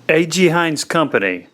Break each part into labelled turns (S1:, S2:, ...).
S1: A.G. Heinz Company.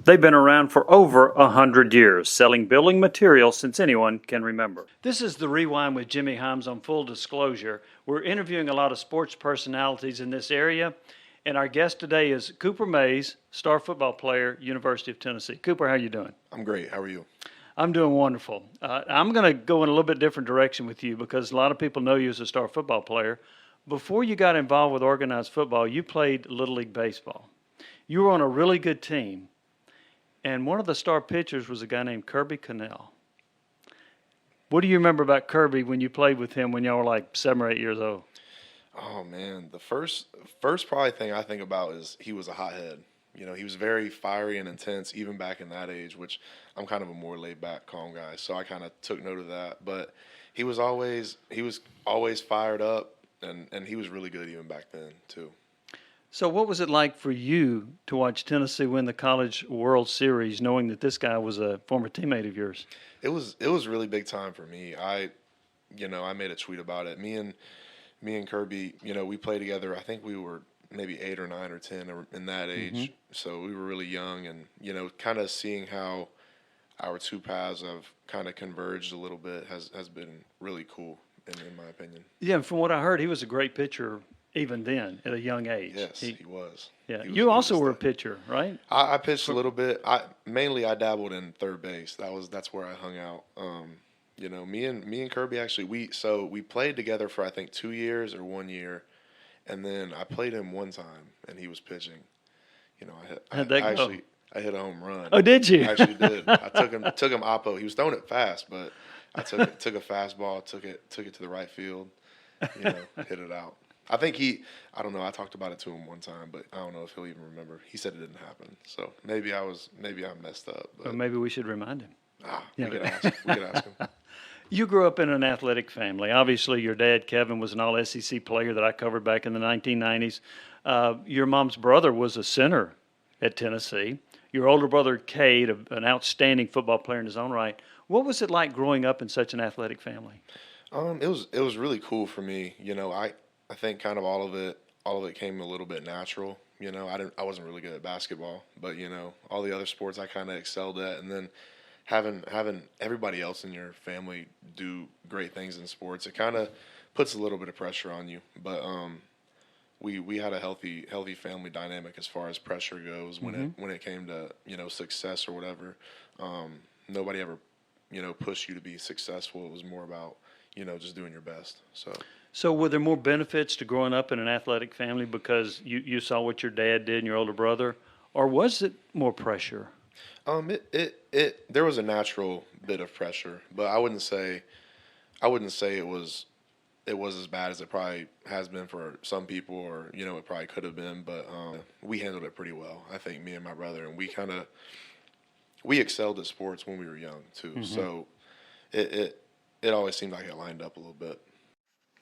S1: They've been around for over 100 years, selling building materials since anyone can remember. This is The Rewind with Jimmy Himes. On full disclosure, we're interviewing a lot of sports personalities in this area, and our guest today is Cooper Mays, star football player, University of Tennessee. Cooper, how are you doing?
S2: I'm great. How are you?
S1: I'm doing wonderful. I'm going to go in a little bit different direction with you because a lot of people know you as a star football player. Before you got involved with organized football, you played Little League Baseball. You were on a really good team, and one of the star pitchers was a guy named Kirby Connell. What do you remember about Kirby when you played with him when y'all were like 7 or 8 years old?
S2: Oh man, the first probably thing I think about is he was a hothead. You know, he was very fiery and intense even back in that age, which I'm kind of a more laid back, calm guy, so I kind of took note of that. But he was always fired up, and he was really good even back then too.
S1: So what was it like for you to watch Tennessee win the College World Series knowing that this guy was a former teammate of yours?
S2: It was really big time for me. I made a tweet about it. Me and Kirby, we played together. I think we were maybe 8 or 9 or 10 or in that age. So we were really young, and kind of seeing how our two paths have kind of converged a little bit has been really cool in my opinion.
S1: Yeah, and from what I heard, he was a great pitcher even then at a young age.
S2: Yes, he was.
S1: Yeah,
S2: He was
S1: you
S2: good
S1: also
S2: as
S1: were a
S2: that.
S1: pitcher, right?
S2: I pitched a little bit. I dabbled in third base. That's where I hung out. Me and Kirby actually we played together for I think 2 years or 1 year, and then I played him one time and he was pitching.
S1: How'd that go?
S2: I hit a home run.
S1: Oh, did you?
S2: I actually did. I took him oppo. He was throwing it fast, but I took a fastball, took it to the right field, hit it out. I don't know. I talked about it to him one time, but I don't know if he'll even remember. He said it didn't happen, so maybe I messed up.
S1: Or
S2: But
S1: maybe we should remind him.
S2: we
S1: Yeah.
S2: could ask. We could ask him.
S1: You grew up in an athletic family. Obviously, your dad, Kevin, was an all SEC player that I covered back in the 1990s. Your mom's brother was a center at Tennessee. Your older brother, Cade, an outstanding football player in his own right. What was it like growing up in such an athletic family?
S2: It was really cool for me. I think kind of all of it came a little bit natural. I wasn't really good at basketball, but all the other sports I kind of excelled at, and then having everybody else in your family do great things in sports, it kind of puts a little bit of pressure on you. But we had a healthy family dynamic as far as pressure goes when it came to success or whatever. Nobody ever pushed you to be successful. It was more about just doing your best.
S1: So were there more benefits to growing up in an athletic family because you saw what your dad did and your older brother? Or was it more pressure?
S2: There was a natural bit of pressure, but I wouldn't say it was as bad as it probably has been for some people, or it probably could have been. But we handled it pretty well. I think me and my brother, and we excelled at sports when we were young too. So it always seemed like it lined up a little bit.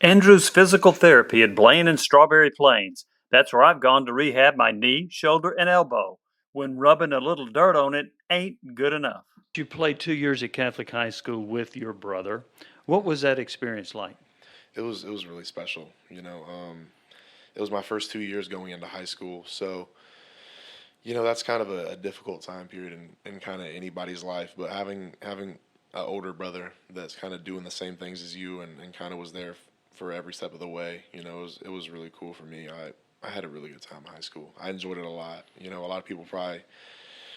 S1: Andrew's Physical Therapy at Blaine and Strawberry Plains. That's where I've gone to rehab my knee, shoulder, and elbow. When rubbing a little dirt on it ain't good enough. You played 2 years at Catholic High School with your brother. What was that experience like?
S2: It was really special. It was my first 2 years going into high school, so that's kind of a difficult time period in kind of anybody's life. But having an older brother that's kind of doing the same things as you, and kind of was there for every step of the way, it was really cool for me. I had a really good time in high school. I enjoyed it a lot. A lot of people probably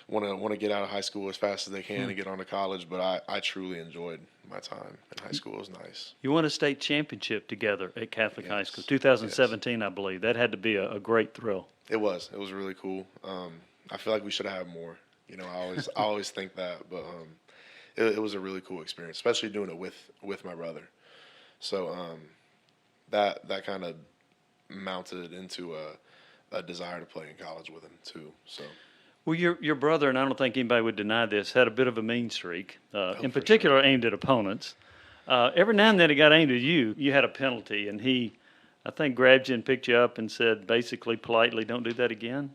S2: want to get out of high school as fast as they can and get on to college, but I truly enjoyed my time in high school. It was nice.
S1: You won a state championship together at Catholic High School,
S2: Yes.
S1: 2017, I believe. That had to be a great thrill.
S2: It was really cool. I feel like we should have had more. I always think that, but it was a really cool experience, especially doing it with my brother. So that kind of mounted into a desire to play in college with him too. So
S1: Well, your brother, and I don't think anybody would deny this, had a bit of a mean streak, in
S2: for
S1: particular aimed at opponents. Every now and then it got aimed at you. You had a penalty, and he, I think, grabbed you and picked you up and said, basically, politely, don't do that again.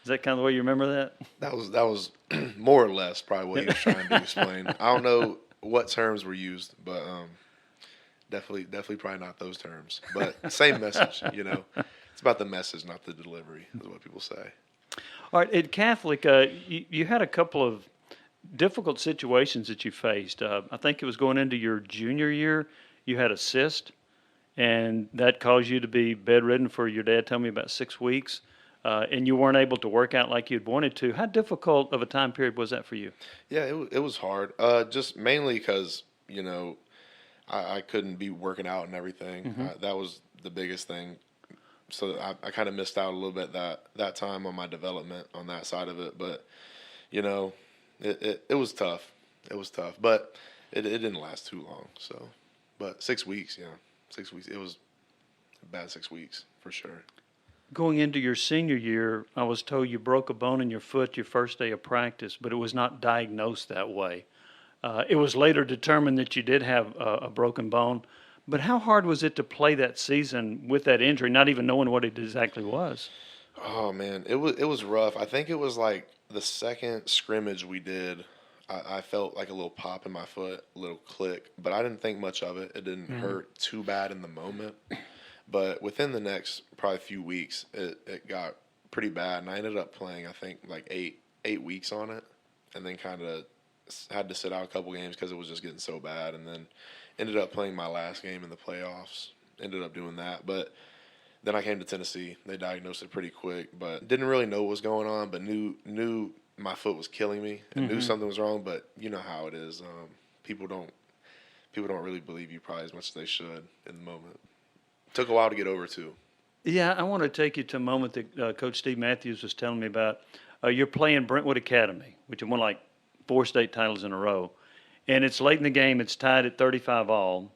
S1: Is that kind of the way you remember that?
S2: that was more or less probably what he was trying to explain. I don't know what terms were used, but definitely probably not those terms. But same message. It's about the message, not the delivery, is what people say.
S1: All right, at Catholic, you had a couple of difficult situations that you faced. I think it was going into your junior year, you had a cyst, and that caused you to be bedridden for, your dad told me, about 6 weeks, and you weren't able to work out like you'd wanted to. How difficult of a time period was that for you?
S2: Yeah, it was hard. Just mainly because I couldn't be working out and everything. That was the biggest thing. So I kind of missed out a little bit that time on my development on that side of it. But you know, it was tough. It was tough, but it didn't last too long. So, but 6 weeks, 6 weeks. It was a bad 6 weeks for sure.
S1: Going into your senior year, I was told you broke a bone in your foot your first day of practice, but it was not diagnosed that way. It was later determined that you did have a broken bone. But how hard was it to play that season with that injury, not even knowing what it exactly was?
S2: Oh man, it was rough. I think it was like the second scrimmage we did. I felt like a little pop in my foot, a little click, but I didn't think much of it. It didn't hurt too bad in the moment. But within the next probably few weeks, it got pretty bad, and I ended up playing I think like eight weeks on it, and then kind of had to sit out a couple games because it was just getting so bad, and then ended up playing my last game in the playoffs. Ended up doing that, but then I came to Tennessee. They diagnosed it pretty quick, but didn't really know what was going on, but knew my foot was killing me and knew something was wrong. But you know how it is. People don't really believe you probably as much as they should in the moment. Took a while to get over too.
S1: Yeah, I want to take you to a moment that Coach Steve Matthews was telling me about. You're playing Brentwood Academy, which won like 4 state titles in a row. And it's late in the game. It's tied at 35 all.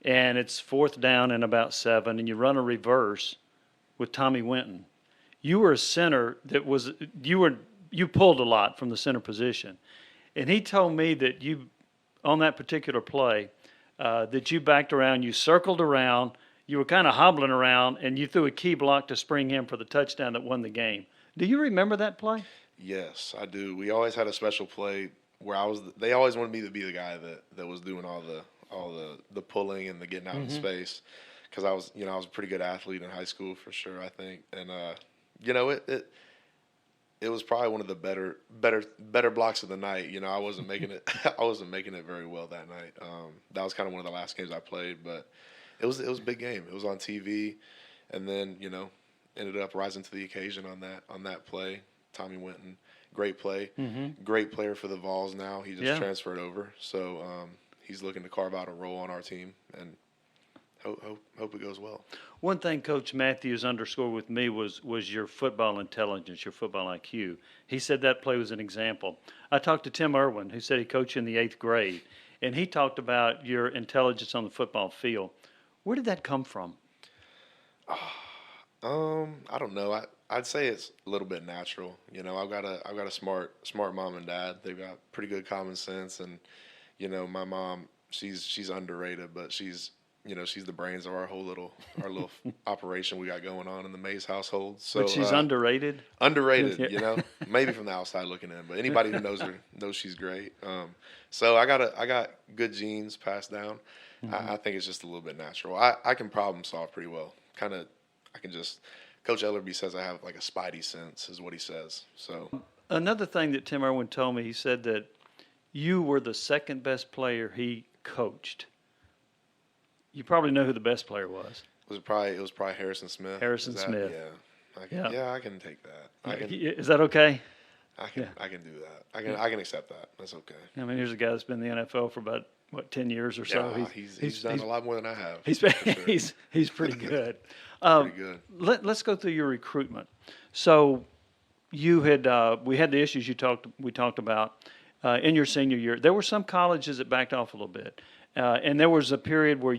S1: And it's 4th down and about 7. And you run a reverse with Tommy Winton. You were a center that was – you pulled a lot from the center position. And he told me that you, on that particular play, that you backed around, you circled around – you were kind of hobbling around, and you threw a key block to spring him for the touchdown that won the game. Do you remember that play?
S2: Yes, I do. We always had a special play where they always wanted me to be the guy that was doing all the pulling and the getting out in space, because I was a pretty good athlete in high school for sure, I think. And it was probably one of the better blocks of the night. I wasn't making it I wasn't making it very well that night. That was kind of one of the last games I played, but it was a big game. It was on TV, and then ended up rising to the occasion on that play. Tommy Winton, great play, great player for the Vols now. He just transferred over, so he's looking to carve out a role on our team, and hope it goes well.
S1: One thing Coach Matthews underscored with me was your football intelligence, your football IQ. He said that play was an example. I talked to Tim Irwin, who said he coached in the 8th grade, and he talked about your intelligence on the football field. Where did that come from?
S2: I don't know. I'd say it's a little bit natural. I've got a smart mom and dad. They've got pretty good common sense, and my mom, she's underrated, but she's the brains of our little operation we got going on in the Mays household. So
S1: But she's underrated.
S2: Underrated, maybe from the outside looking in, but anybody who knows her knows she's great. So I got good genes passed down. I think it's just a little bit natural. I can problem solve pretty well. Coach Ellerby says I have like a spidey sense, is what he says. So
S1: Another thing that Tim Irwin told me, he said that you were the second best player he coached. You probably know who the best player was.
S2: it was probably Harrison Smith.
S1: Harrison Smith.
S2: Yeah. I can take that.
S1: Is that okay?
S2: I can do that. I can accept that. That's okay.
S1: I mean, here's a guy that's been in the NFL for about 10 years or so.
S2: Yeah, he's done a lot more than I have.
S1: He's pretty good.
S2: Pretty good.
S1: Let's go through your recruitment. So you had we had the issues we talked about in your senior year. There were some colleges that backed off a little bit, and there was a period where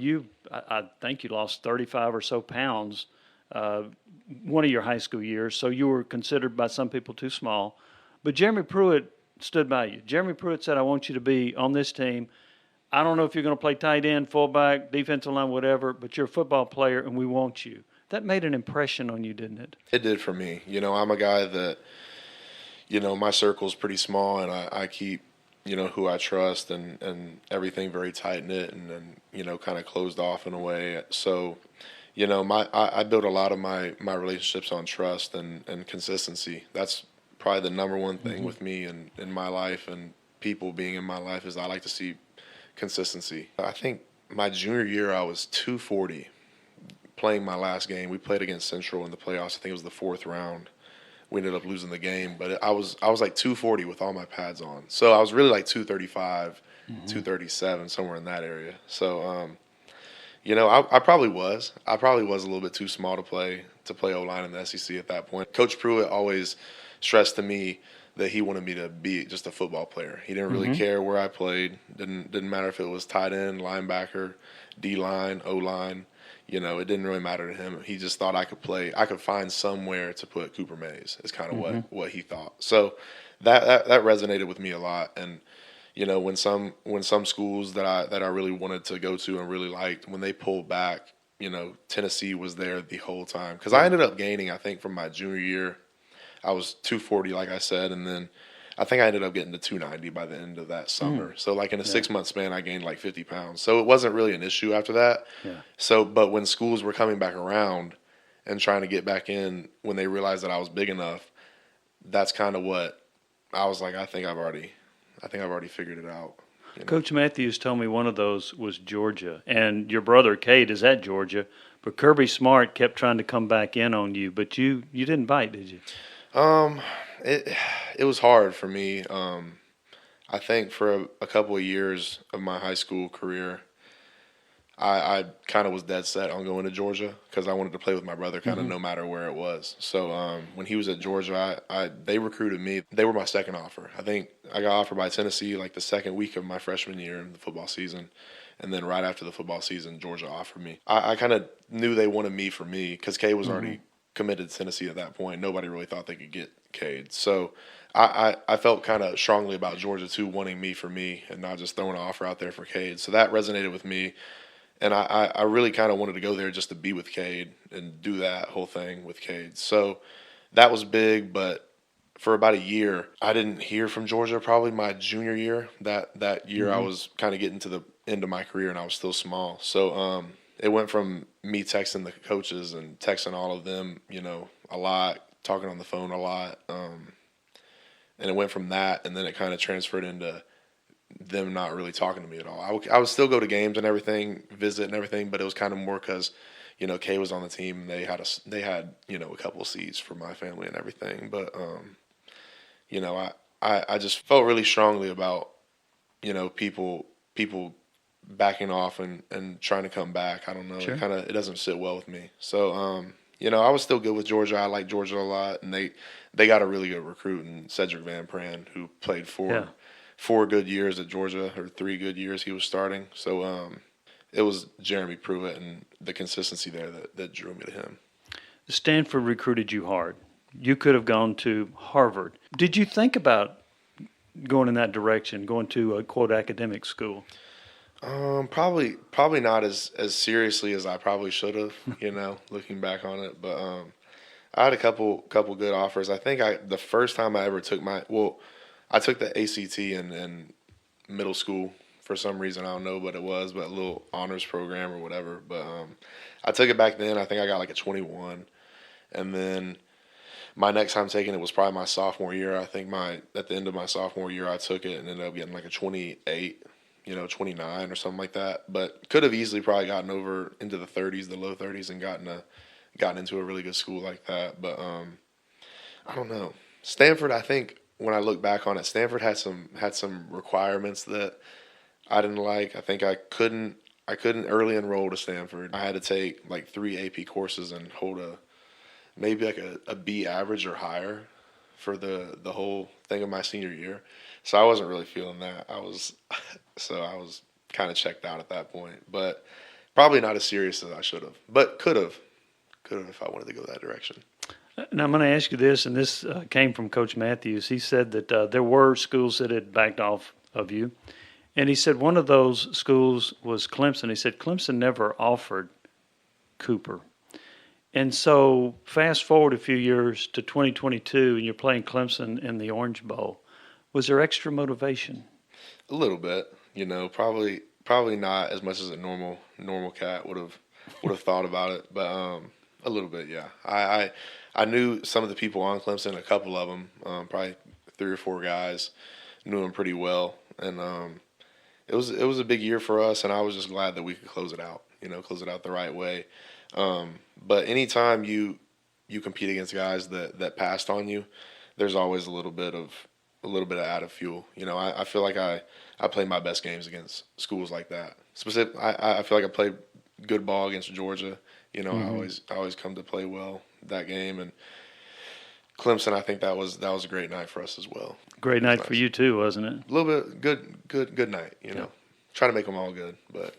S1: I think you lost 35 or so pounds one of your high school years. So you were considered by some people too small. But Jeremy Pruitt stood by you. Jeremy Pruitt said, "I want you to be on this team. I don't know if you're going to play tight end, fullback, defensive line, whatever, but you're a football player, and we want you." That made an impression on you, didn't it?
S2: It did for me. I'm a guy that, my circle's pretty small, and I keep, who I trust and everything very tight-knit and kind of closed off in a way. So, I build a lot of my relationships on trust and consistency. That's probably the number one thing with me in my life and people being in my life is I like to see consistency. I think my junior year I was 240 playing my last game. We played against Central in the playoffs. I think it was the fourth round. We ended up losing the game, but I was like 240 with all my pads on. So I was really like 235, 237, somewhere in that area. So you know, I probably was. I probably was a little bit too small to play O-line in the SEC at that point. Coach Pruitt always stressed to me that he wanted me to be just a football player. He didn't really care where I played. Didn't matter if it was tight end, linebacker, D-line, O-line. You know, it didn't really matter to him. He just thought I could play. I could find somewhere to put Cooper Mays. Is kind of what he thought. So that resonated with me a lot. And you know, when some schools that I really wanted to go to and really liked, when they pulled back, you know, Tennessee was there the whole time. Because I ended up gaining, I think, from my junior year, I was 240, like I said, and then I think I ended up getting to 290 by the end of that summer. So, like in a 6-month span, I gained like 50 pounds. So it wasn't really an issue after that.
S1: Yeah.
S2: So, but when schools were coming back around and trying to get back in, when they realized that I was big enough, that's kind of what I was like. I think I've already figured it out. You know?
S1: Coach Matthews told me one of those was Georgia, and your brother Cade is at Georgia, but Kirby Smart kept trying to come back in on you, but you didn't bite, did you?
S2: It was hard for me. I think for a couple of years of my high school career, I kind of was dead set on going to Georgia because I wanted to play with my brother kind of no matter where it was. So when he was at Georgia, they recruited me. They were my second offer. I think I got offered by Tennessee like the second week of my freshman year in the football season. And then right after the football season, Georgia offered me. I kind of knew they wanted me for me because Cade was already committed to Tennessee at that point. Nobody really thought they could get Cade. So I felt kind of strongly about Georgia, too, wanting me for me and not just throwing an offer out there for Cade. So that resonated with me. And I really kind of wanted to go there just to be with Cade and do that whole thing with Cade. So that was big, but for about a year, I didn't hear from Georgia probably my junior year. That year I was kind of getting to the end of my career and I was still small. So it went from me texting the coaches and texting all of them, you know, a lot, talking on the phone a lot. And it went from that, and then it kind of transferred into them not really talking to me at all. I would still go to games and everything, visit and everything, but it was kind of more because, you know, Kay was on the team. And they had you know, a couple of seats for my family and everything. But you know, I just felt really strongly about, you know, people backing off and trying to come back. I don't know.
S1: Sure.
S2: It doesn't sit well with me. So you know, I was still good with Georgia. I like Georgia a lot, and they got a really good recruit in Cedric Van Pran, who played four good years at Georgia, or 3 good years he was starting. So it was Jeremy Pruitt and the consistency there that drew me to him.
S1: Stanford recruited you hard. You could have gone to Harvard. Did you think about going in that direction, going to a quote academic school?
S2: Probably not as seriously as I probably should have, you know, looking back on it. But I had a couple good offers. I think the first time I ever took I took the ACT in middle school for some reason. I don't know what it was, but a little honors program or whatever. But I took it back then. I think I got like a 21. And then my next time taking it was probably my sophomore year. I think at the end of my sophomore year, I took it and ended up getting like a 28, you know, 29 or something like that. But could have easily probably gotten over into the 30s, the low 30s, and gotten into a really good school like that. But I don't know. Stanford, I think, when I look back on it, Stanford had some requirements that I didn't like. I think I couldn't early enroll to Stanford. I had to take like 3 AP courses and hold maybe like a B average or higher for the whole thing of my senior year. So I wasn't really feeling that. I was kind of checked out at that point. But probably not as serious as I should have. But could have if I wanted to go that direction.
S1: Now, I'm going to ask you this, and this came from Coach Matthews. He said that there were schools that had backed off of you. And he said one of those schools was Clemson. He said Clemson never offered Cooper. And so fast forward a few years to 2022, and you're playing Clemson in the Orange Bowl. Was there extra motivation?
S2: A little bit, you know, probably not as much as a normal cat would have thought about it, but a little bit, yeah. I knew some of the people on Clemson, a couple of them, probably 3 or 4 guys, knew them pretty well, and it was a big year for us, and I was just glad that we could close it out. Close it out the right way. But anytime you compete against guys that passed on you, there's always a little bit of added fuel. I feel like I play my best games against schools like that. I feel like I played good ball against Georgia. I always come to play well that game, and Clemson. I think that was a great night for us as well.
S1: Great night for
S2: Nice.
S1: you too, wasn't it?
S2: A little bit good night.
S1: Yeah.
S2: Try to make them all good, but.